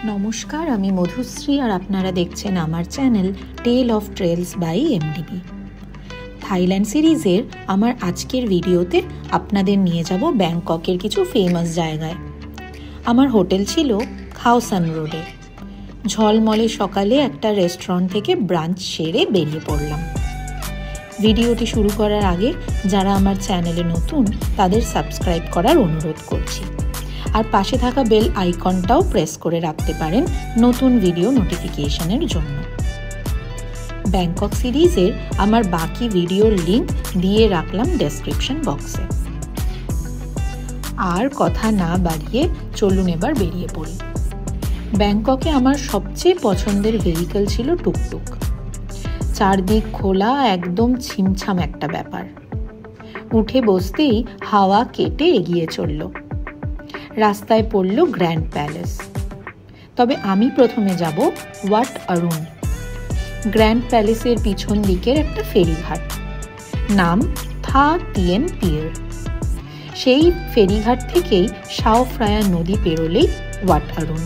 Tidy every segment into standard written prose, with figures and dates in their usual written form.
নমস্কার, আমি মধুশ্রী আর আপনারা দেখছেন আমার channel tale of trails by MDB. Thailand সিরিজের আমার আজকের ভিডিওতে আপনাদের নিয়ে যাব ব্যাংককের কিছু ফেমাস জায়গায়। আমার হোটেল ছিল খাও সান রোডে। ঝলমলে সকালে একটা রেস্টুরেন্ট থেকে ব্রাঞ্চ সেরে বেরিয়ে পড়লাম। ভিডিওটি শুরু করার আগে যারা আমার চ্যানেলে নতুন তাদের সাবস্ক্রাইব করার অনুরোধ করছি, আর পাশে থাকা বেল আইকনটাও প্রেস করে রাখতে পারেন নতুন ভিডিও নোটিফিকেশনের জন্য। ব্যাংকক সিরিজের আমার বাকি ভিডিওর লিংক দিয়ে রাখলাম ডেসক্রিপশন বক্সে। আর কথা না বাড়িয়ে চলুন এবার বেরিয়ে পড়ি। ব্যাংককে আমার সবচেয়ে পছন্দের ভেহিকল ছিল টুকটুক। চারদিক খোলা, একদম ছিমছাম একটা ব্যাপার। উঠে বসতেই হাওয়া কেটে এগিয়ে চলল। রাস্তায় পড়ল গ্র্যান্ড প্যালেস। তবে আমি প্রথমে যাব ওয়াট আরুন। গ্র্যান্ড প্যালেসের পিছন দিকের একটা ফেরিঘাট, নাম থা টিয়েন পিয়ার। সেই ফেরিঘাট থেকেই শাও ফ্রায়া নদী পেরোলেই ওয়াট আরুন।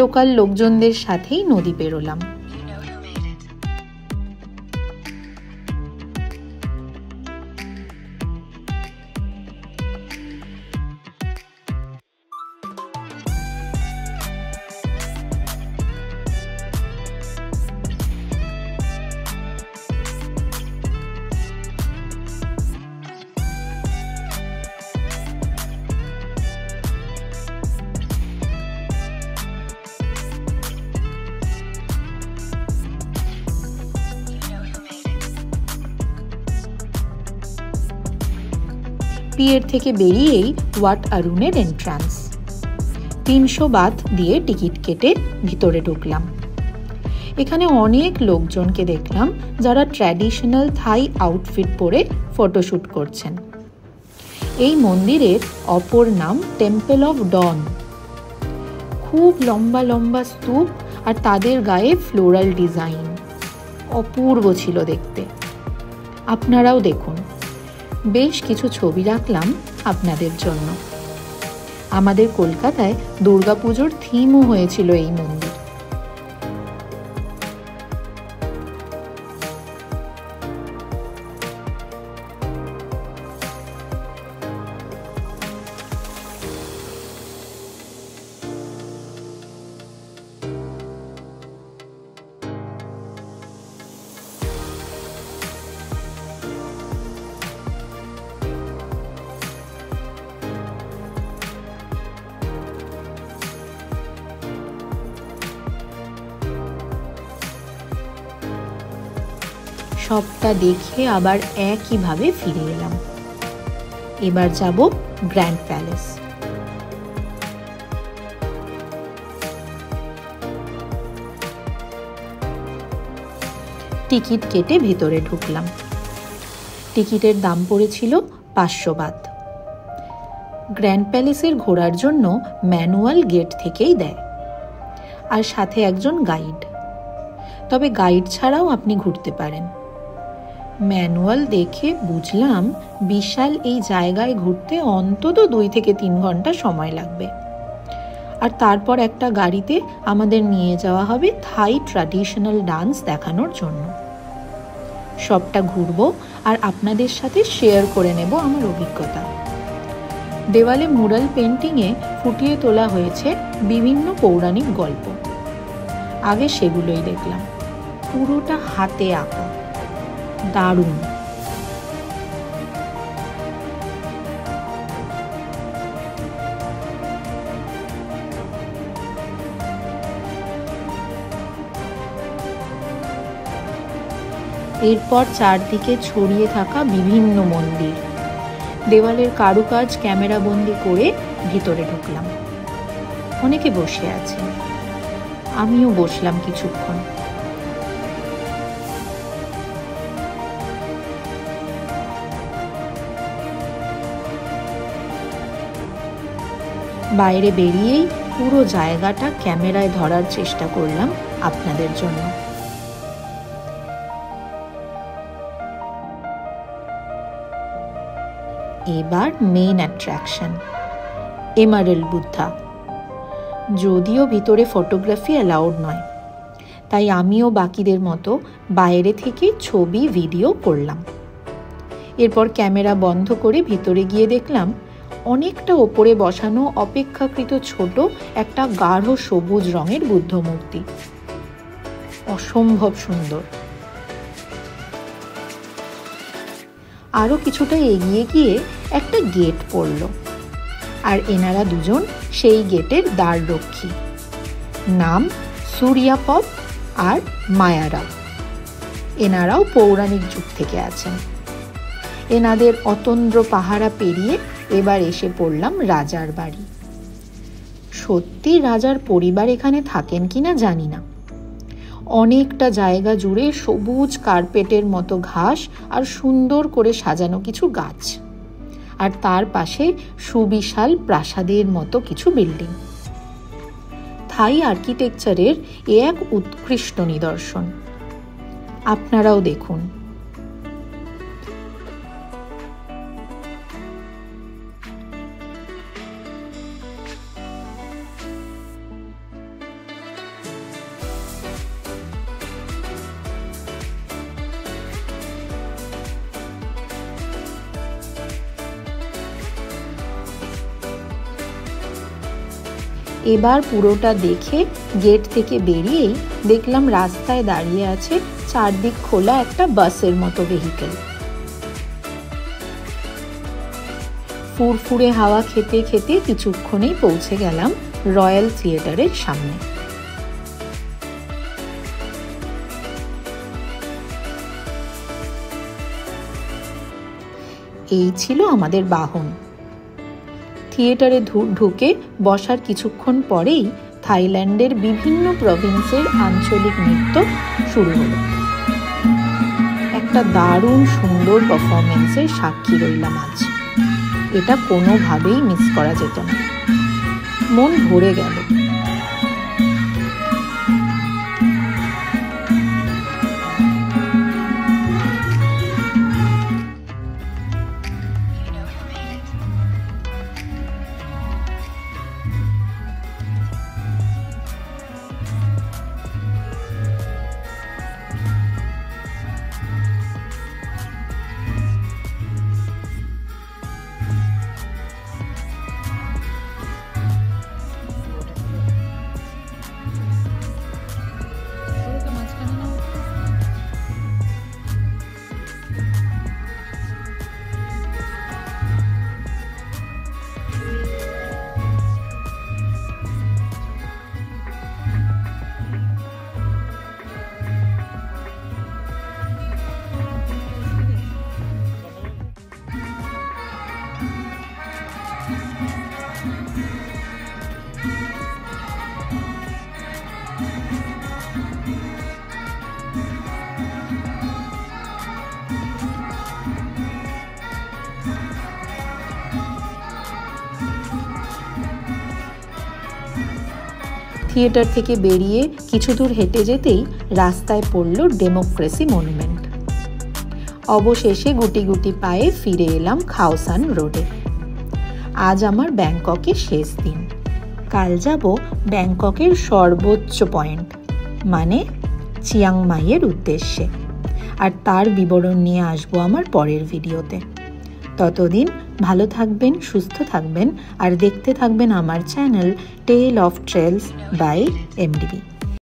লোকাল লোকজনদের সাথেই নদী পেরোলাম। পিয়ের থেকে বেরিয়েই ওয়াট আরুনের এন্ট্রান্স। 300 বাত দিয়ে টিকিট কেটে ভিতরে ঢুকলাম। এখানে অনেক লোকজনকে দেখলাম যারা ট্র্যাডিশনাল থাই আউটফিট পরে ফটোশ্যুট করছেন। এই মন্দিরের অপর নাম টেম্পল অফ ডন। খুব লম্বা লম্বা স্তূপ আর তাদের গায়ে ফ্লোরাল ডিজাইন অপূর্ব ছিল দেখতে। আপনারাও দেখুন, বেশ কিছু ছবি রাখলাম আপনাদের জন্য। আমাদের কলকাতায় দুর্গাপুজোর থিমও হয়েছিল এই মন্দির। সবটা দেখে আবার একইভাবে ফিরে এলাম। এবার যাব গ্র্যান্ড প্যালেস। টিকিট কেটে ভেতরে ঢুকলাম। টিকিটের দাম পড়েছিল 500 বাত। গ্র্যান্ড প্যালেসের ঘোরার জন্য ম্যানুয়াল গেট থেকেই দেয়, আর সাথে একজন গাইড। তবে গাইড ছাড়াও আপনি ঘুরতে পারেন। ম্যানুয়াল দেখে বুঝলাম বিশাল এই জায়গায় ঘুরতে অন্তত 2 থেকে 3 ঘন্টা সময় লাগবে। আর তারপর একটা গাড়িতে আমাদের নিয়ে যাওয়া হবে থাই ট্র্যাডিশনাল ডান্স দেখানোর জন্য। সবটা ঘুরবো আর আপনাদের সাথে শেয়ার করে নেব আমার অভিজ্ঞতা। দেওয়ালে মুরাল পেন্টিংয়ে ফুটিয়ে তোলা হয়েছে বিভিন্ন পৌরাণিক গল্প। আগে সেগুলোই দেখলাম। পুরোটা হাতে আঁকা, দারুণ। এরপর চারদিকে ছড়িয়ে থাকা বিভিন্ন মন্দির। দেওয়ালের কারুকাজ ক্যামেরাবন্দি করে ভিতরে ঢুকলাম। অনেকে বসে আছে, আমিও বসলাম কিছুক্ষণ। বাইরে বেরিয়েই পুরো জায়গাটা ক্যামেরায় ধরার চেষ্টা করলাম আপনাদের জন্য। এবার মেইন অ্যাট্রাকশন, এমারেল্ড বুদ্ধা। যদিও ভিতরে ফটোগ্রাফি অ্যালাউড নয়, তাই আমিও বাকিদের মতো বাইরে থেকে ছবি ভিডিও করলাম। এরপর ক্যামেরা বন্ধ করে ভিতরে গিয়ে দেখলাম অনেকটা ওপরে বসানো অপেক্ষাকৃত ছোট একটা গাঢ় সবুজ রঙের বুদ্ধ মূর্তি, অসম্ভব সুন্দর। আরো কিছুটা এগিয়ে গিয়ে একটা গেট পড়ল, আর এনারা দুজন সেই গেটের দ্বাররক্ষী। নাম সূর্যাপদ আর মায়ারাও। এনারাও পৌরাণিক যুগ থেকে আছেন। এনাদের অতন্দ্র পাহারা পেরিয়ে এবার এসে পড়লাম রাজার বাড়ি। সত্যি রাজার পরিবার এখানে থাকেন কিনা জানি না। অনেকটা জায়গা জুড়ে সবুজ কার্পেটের মতো ঘাস আর সুন্দর করে সাজানো কিছু গাছ, আর তার পাশে সুবিশাল প্রাসাদের মতো কিছু বিল্ডিং। থাই আর্কিটেকচারের এ এক উৎকৃষ্ট নিদর্শন। আপনারাও দেখুন। এবার পুরোটা দেখে গেট থেকে বেরিয়েই দেখলাম রাস্তায় দাঁড়িয়ে আছে চারদিক খোলা একটা বাসের মতো ভেহিকেল। ফুরফুরে হাওয়া খেতে খেতে কিছুক্ষণেই পৌঁছে গেলাম রয়্যাল থিয়েটারের সামনে। এই ছিল আমাদের বাহন। থিয়েটারে ঢুকে বসার কিছুক্ষণ পরেই থাইল্যান্ডের বিভিন্ন প্রভিন্সের আঞ্চলিক নৃত্য শুরু হলো। একটা দারুণ সুন্দর পারফরমেন্সের সাক্ষী রইলাম আজ। এটা কোনোভাবেই মিস করা যেত না। মন ভরে গেল। থিয়েটার থেকে বেরিয়ে কিছু দূর হেঁটে যেতেই রাস্তায় পড়ল ডেমোক্রেসি মনুমেন্ট। অবশেষে গুটি গুটি পায়ে ফিরে এলাম খাও সান রোডে। আজ আমার ব্যাংককে শেষ দিন। কাল যাব ব্যাংককের সর্বোচ্চ পয়েন্ট মানে চিয়াং মাইয়ের উদ্দেশ্যে, আর তার বিবরণ নিয়ে আসবো আমার পরের ভিডিওতে। ততদিন ভালো থাকবেন, সুস্থ থাকবেন আর দেখতে থাকবেন আমার channel tale of trails by MDB.